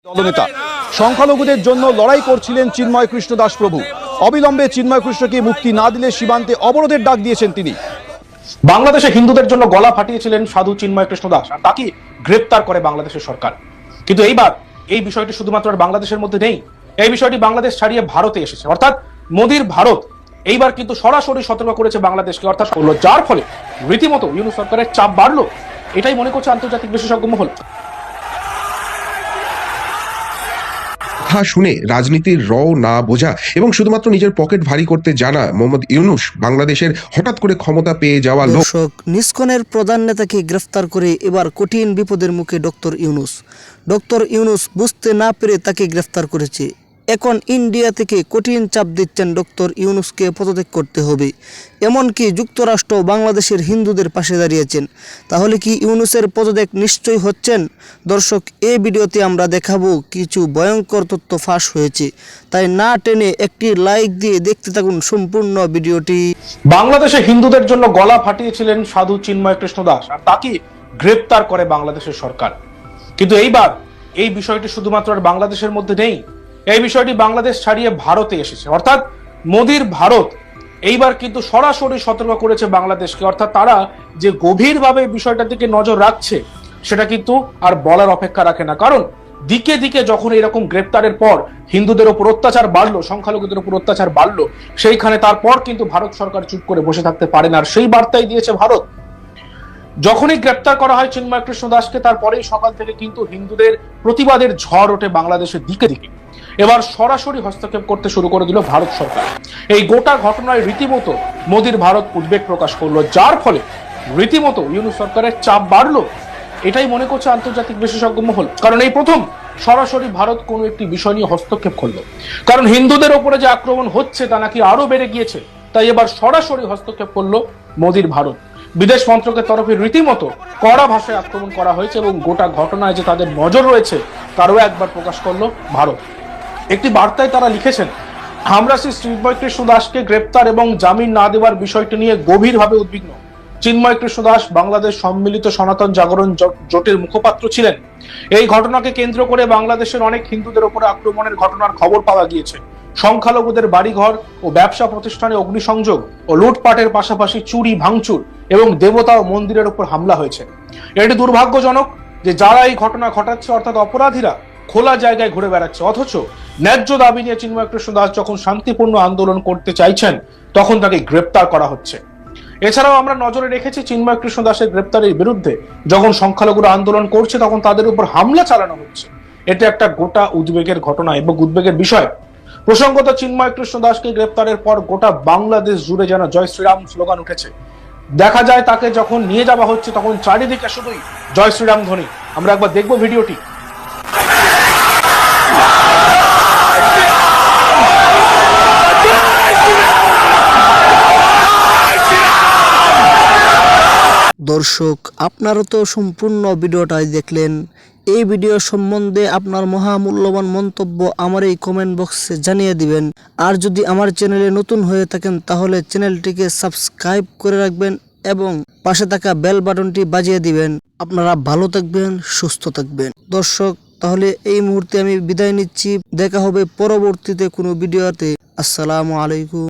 দলনেতা সংখ্যালঘুদের জন্য লড়াই করছিলেন চিন্ময় কৃষ্ণ দাস প্রভু। অবিলম্বে চিন্ময় কৃষ্ণকে মুক্তি না দিলে সীমান্তে অবরোধের ডাক দিয়েছেন তিনি। বাংলাদেশে হিন্দুদের জন্য গলা ফাটিয়েছিলেন সাধু চিন্ময় কৃষ্ণ দাস, আর তাকে গ্রেপ্তার করে বাংলাদেশের সরকার। কিন্তু এইবার এই বিষয়টি শুধুমাত্র বাংলাদেশের মধ্যে নেই, এই বিষয়টি বাংলাদেশ ছাড়িয়ে ভারতে এসেছে। অর্থাৎ মোদির ভারত এইবার কিন্তু সরাসরি সতর্ক করেছে বাংলাদেশকে, অর্থাৎ করলো, যার ফলে রীতিমতো ইউনূস সরকারের চাপ বাড়লো। এটাই মনে করছে আন্তর্জাতিক বিশেষজ্ঞ মহল। কথা শুনে রাজনীতির না বোঝা এবং শুধুমাত্র নিজের পকেট ভারী করতে জানা মোহাম্মদ ইউনূস বাংলাদেশের হঠাৎ করে ক্ষমতা পেয়ে যাওয়া লোক। নিস্কনের প্রধান নেতাকে গ্রেফতার করে এবার কঠিন বিপদের মুখে ডক্টর ইউনূস বুঝতে না পেরে তাকে গ্রেফতার করেছে। এখন ইন্ডিয়া থেকে কঠিন চাপ দিচ্ছেন ডক্টর ইউনূসকে পদত্যাগ করতে হবে। এমনকি যুক্তরাষ্ট্র বাংলাদেশের হিন্দুদের পাশে দাঁড়িয়েছেন। তাহলে কি ইউনূসের পদত্যাগ নিশ্চয়ই হচ্ছেন? দর্শক, এই ভিডিওতে আমরা দেখাবো কিছু ভয়ঙ্কর তথ্য ফাঁস হয়েছে, তাই না টেনে একটি লাইক দিয়ে দেখতে থাকুন সম্পূর্ণ ভিডিওটি। বাংলাদেশে হিন্দুদের জন্য গলা ফাটিয়েছিলেন সাধু চিন্ময় কৃষ্ণ দাস, আর তাকে গ্রেপ্তার করে বাংলাদেশের সরকার। কিন্তু এইবার এই বিষয়টি শুধুমাত্র আর বাংলাদেশের মধ্যে নেই, এই বিষয়টি বাংলাদেশ ছাড়িয়ে ভারতে এসেছে। অর্থাৎ মোদির ভারত এইবার কিন্তু সরাসরি সতর্ক করেছে বাংলাদেশকে। অর্থাৎ তারা যে গভীরভাবে বিষয়টার দিকে নজর রাখছে সেটা কিন্তু আর বলার অপেক্ষা রাখে না। কারণ দিকে দিকে যখন এরকম গ্রেপ্তারের পর হিন্দুদের উপর অত্যাচার বাড়লো, সংখ্যালঘুদের উপর অত্যাচার বাড়লো, সেইখানে তারপর কিন্তু ভারত সরকার চুপ করে বসে থাকতে পারে না। আর সেই বার্তাই দিয়েছে ভারত। যখনই গ্রেপ্তার করা হয় চিন্ময় কৃষ্ণ দাসকে, তারপরেই সকাল থেকে কিন্তু হিন্দুদের প্রতিবাদের ঝড় ওঠে বাংলাদেশের দিকে দিকে। এবার সরাসরি হস্তক্ষেপ করতে শুরু করে দিল ভারত সরকার। এই গোটা ঘটনায় রীতিমতো মোদির ভারত উদ্বেগ প্রকাশ করলো, যার ফলে রীতিমতো ইউনূস সরকারের চাপ বাড়লো। এটাই মনে করছে আন্তর্জাতিক বিশেষজ্ঞ মহল। কারণ এই প্রথম সরাসরি ভারত কোনো একটি বিষয় নিয়ে হস্তক্ষেপ করলো। কারণ হিন্দুদের ওপরে যে আক্রমণ হচ্ছে তা নাকি আরো বেড়ে গিয়েছে, তাই এবার সরাসরি হস্তক্ষেপ করলো মোদির ভারত। বিদেশ মন্ত্রকের তরফে রীতিমতো কড়া ভাষায় আক্রমণ করা হয়েছে এবং গোটা ঘটনায় যে তাদের নজর রয়েছে তারও একবার প্রকাশ করলো ভারত। একটি বার্তায় তারা লিখেছেন, আমরা শ্রী চিন্ময় কৃষ্ণ দাসকে গ্রেপ্তার এবং জামিন না দেওয়ার বিষয়টি নিয়ে গভীরভাবে উদ্বিগ্ন। চিন্ময় কৃষ্ণ দাস বাংলাদেশ সম্মিলিত সনাতন জাগরণ জোটের মুখপাত্র ছিলেন। এই ঘটনাকে কেন্দ্র করে বাংলাদেশের অনেক হিন্দুদের উপরে আক্রমণের ঘটনার খবর পাওয়া গিয়েছে। সংখ্যালঘুদের বাড়িঘর ও ব্যবসা প্রতিষ্ঠানে অগ্নিসংযোগ ও লুটপাটের পাশাপাশি চুরি, ভাঙচুর এবং দেবতা ও মন্দিরের উপর হামলা হয়েছে। এটি দুর্ভাগ্যজনক যে যারা এই ঘটনা ঘটাচ্ছে, অর্থাৎ অপরাধীরা খোলা জায়গায় ঘুরে বেড়াচ্ছে, অথচ ন্যায্য দাবি নিয়ে চিন্ময় কৃষ্ণ দাস যখন শান্তিপূর্ণ আন্দোলন করতে চাইছেন তখন তাকে গ্রেপ্তার করা হচ্ছে। এছাড়াও আমরা নজরে রেখেছি চিন্ময় কৃষ্ণ দাসের গ্রেপ্তারের বিরুদ্ধে যখন সংখ্যালঘুরা আন্দোলন করছে তখন তাদের উপর হামলা চালানো হচ্ছে। এটা একটা গোটা উদ্বেগের ঘটনা এবং উদ্বেগের বিষয়। প্রসঙ্গত, চিন্ময় কৃষ্ণ দাসকে গ্রেপ্তারের পর গোটা বাংলাদেশ জুড়ে যেন জয় শ্রীরাম স্লোগান উঠেছে। দেখা যায় তাকে যখন নিয়ে যাওয়া হচ্ছে তখন চারিদিকে শুধুই জয় শ্রীরাম ধ্বনি। আমরা একবার দেখবো ভিডিওটি। দর্শক, আপনারা তো সম্পূর্ণ ভিডিওটাই দেখলেন। এই ভিডিও সম্বন্ধে আপনার মহামূল্যবান মন্তব্য আমার এই কমেন্ট বক্সে জানিয়ে দিবেন। আর যদি আমার চ্যানেলে নতুন হয়ে থাকেন তাহলে চ্যানেলটিকে সাবস্ক্রাইব করে রাখবেন এবং পাশে থাকা বেল বাটনটি বাজিয়ে দিবেন। আপনারা ভালো থাকবেন, সুস্থ থাকবেন। দর্শক, তাহলে এই মুহূর্তে আমি বিদায় নিচ্ছি। দেখা হবে পরবর্তীতে কোনো ভিডিওতে। আসসালামু আলাইকুম।